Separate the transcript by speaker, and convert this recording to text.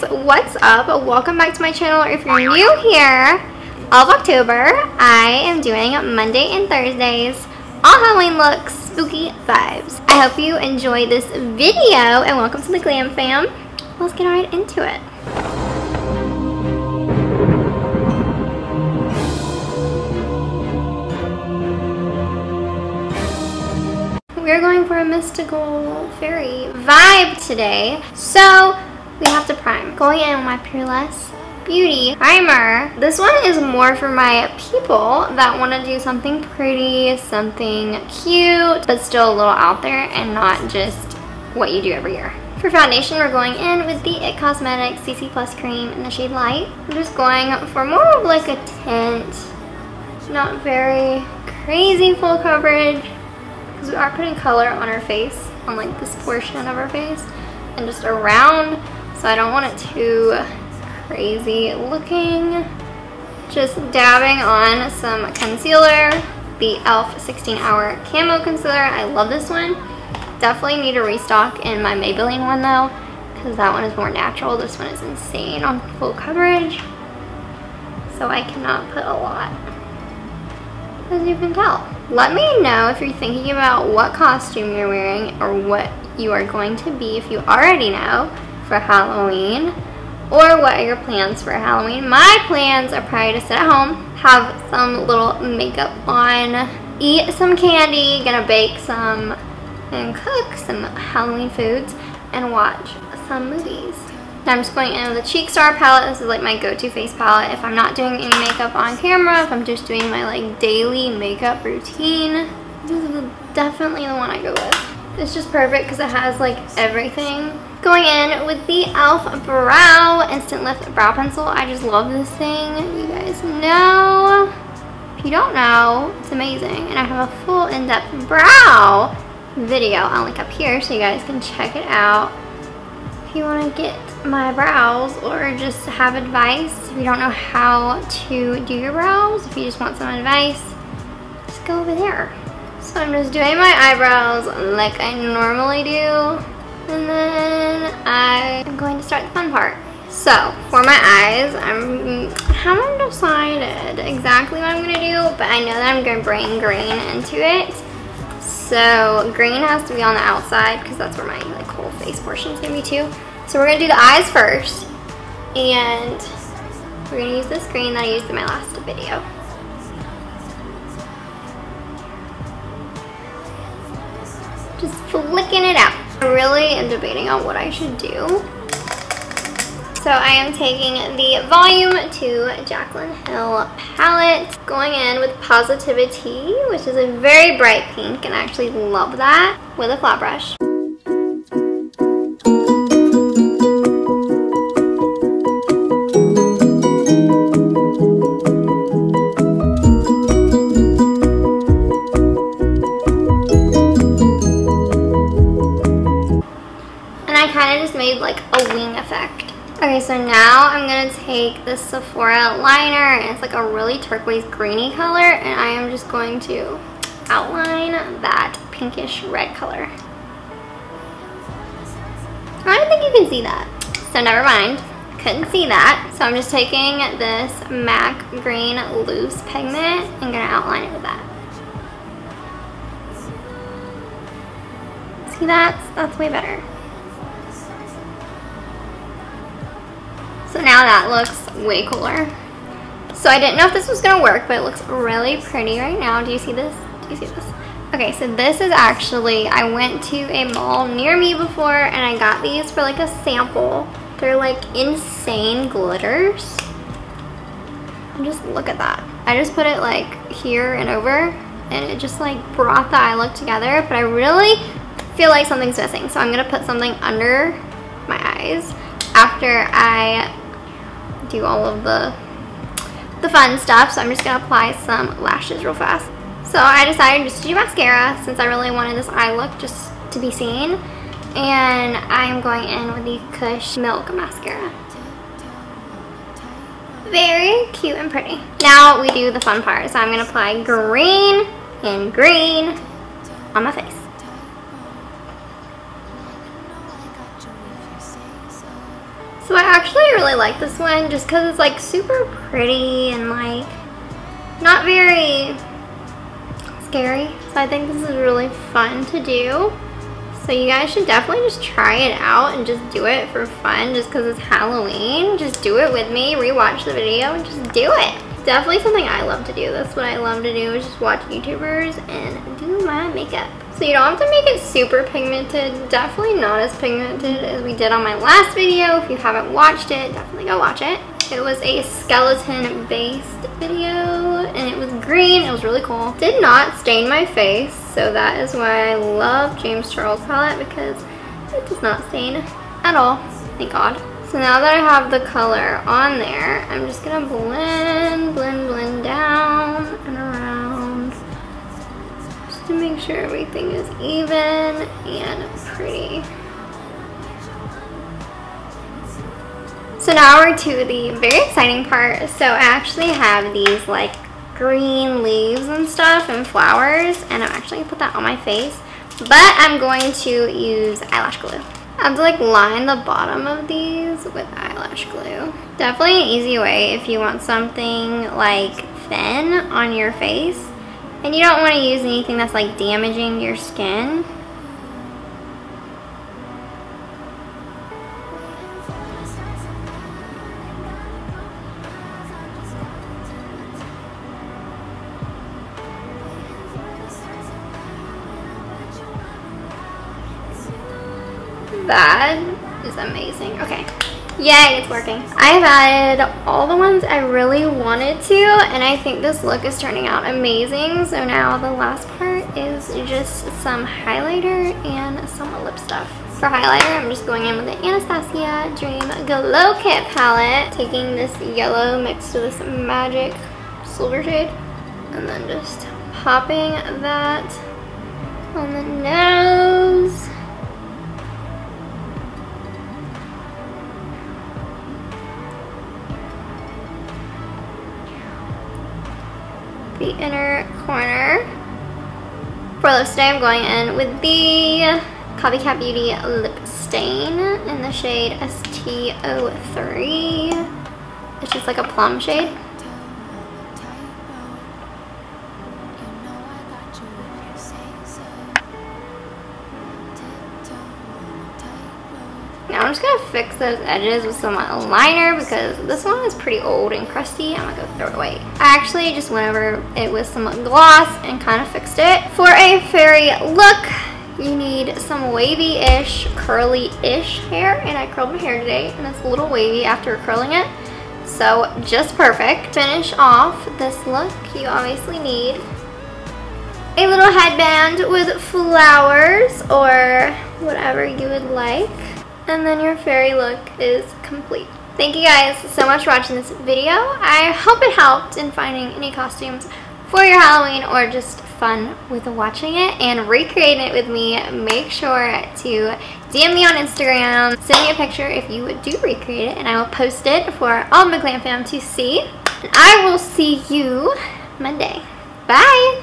Speaker 1: what's up? Welcome back to my channel. If you're new here, all of October I am doing Monday and Thursdays all Halloween looks, spooky vibes. I hope you enjoy this video and welcome to the Glam fam. Let's get right into it. We're going for a mystical fairy vibe today. So we have to prime. Going in with my Peerless Beauty primer. This one is more for my people that want to do something pretty, something cute, but still a little out there and not just what you do every year. For foundation, we're going in with the IT Cosmetics CC Plus Cream in the shade Light. I'm just going for more of like a tint, not very crazy full coverage, because we are putting color on our face, on like this portion of our face, and just around, so I don't want it too crazy looking. Just dabbing on some concealer, the e.l.f. 16-Hour Camo Concealer. I love this one. Definitely need to restock in my Maybelline one though, because that one is more natural. This one is insane on full coverage, so I cannot put a lot, as you can tell. Let me know if you're thinking about what costume you're wearing or what you are going to be, if you already know, for Halloween, or what are your plans for Halloween. My plans are probably to sit at home, have some little makeup on, eat some candy, gonna bake some and cook some Halloween foods, and watch some movies. Now I'm just going in with the Cheek Star palette. This is like my go-to face palette if I'm not doing any makeup on camera, if I'm just doing my like daily makeup routine. This is definitely the one I go with. It's just perfect because it has like everything. Going in with the e.l.f. Brow Instant Lift Brow Pencil. I just love this thing. You guys know. If you don't know, it's amazing. And I have a full in-depth brow video I'll link up here so you guys can check it out if you want to get my brows or just have advice. If you don't know how to do your brows, if you just want some advice, just go over there. So I'm just doing my eyebrows like I normally do, and then I am going to start the fun part. So for my eyes, I haven't decided exactly what I'm going to do, but I know that I'm going to bring green into it. So green has to be on the outside because that's where my like whole face portion is going to be too. So we're going to do the eyes first, and we're going to use this green that I used in my last video. Just flicking it out. I really am debating on what I should do. So I am taking the Volume 2 Jaclyn Hill palette, going in with Positivity, which is a very bright pink, and I actually love that, with a flat brush. Made like a wing effect. Okay, so now I'm gonna take this Sephora liner, and it's like a really turquoise greeny color, and I am just going to outline that pinkish red color. I don't think you can see that, so never mind, couldn't see that. So I'm just taking this MAC green loose pigment and gonna outline it with that. See, that's way better. So now that looks way cooler. So I didn't know if this was gonna work, but it looks really pretty right now. Do you see this? Do you see this? Okay, so this is actually, I went to a mall near me before and I got these for like a sample. They're like insane glitters. And just look at that. I just put it like here and over, and it just like brought the eye look together, but I really feel like something's missing. So I'm gonna put something under my eyes after I do all of the fun stuff. So I'm just gonna apply some lashes real fast. So I decided just to do mascara since I really wanted this eye look just to be seen, and I'm going in with the Kush Milk Mascara. Very cute and pretty. Now we do the fun part. So I'm gonna apply green and green on my face. So I actually really like this one just because it's like super pretty and like not very scary. So I think this is really fun to do. So you guys should definitely just try it out and just do it for fun just because it's Halloween. Just do it with me, rewatch the video, and just do it. Definitely something I love to do. That's what I love to do, is just watch YouTubers and do my makeup. So you don't have to make it super pigmented. Definitely not as pigmented as we did on my last video. If you haven't watched it, definitely go watch it. It was a skeleton based video and it was green. It was really cool. Did not stain my face, so that is why I love James Charles palette, because it does not stain at all, thank God. So now that I have the color on there, I'm just gonna blend down and around just to make sure everything is even and pretty. So now we're to the very exciting part. So I actually have these like green leaves and stuff and flowers, and I'm actually gonna put that on my face, but I'm going to use eyelash glue. I have to like line the bottom of these with eyelash glue. Definitely an easy way if you want something like thin on your face and you don't want to use anything that's like damaging your skin. That is amazing. Okay, yay, it's working. I've added all the ones I really wanted to, and I think this look is turning out amazing. So now the last part is just some highlighter and some lip stuff. For highlighter, I'm just going in with the Anastasia Dream Glow Kit palette, taking this yellow mixed with this magic silver shade, and then just popping that on the nose. The inner corner. For lips today, I'm going in with the Copycat Beauty Lip Stain in the shade ST03. It's just like a plum shade. Now I'm just gonna fix those edges with some liner because this one is pretty old and crusty. I'm gonna go throw it away. I actually just went over it with some gloss and kind of fixed it. For a fairy look, you need some wavy-ish, curly-ish hair, and I curled my hair today and it's a little wavy after curling it, so just perfect. Finish off this look, you obviously need a little headband with flowers or whatever you would like. And then your fairy look is complete. Thank you guys so much for watching this video. I hope it helped in finding any costumes for your Halloween or just fun with watching it and recreating it with me. Make sure to DM me on Instagram. Send me a picture if you do recreate it and I will post it for all my glam fam to see. And I will see you Monday. Bye!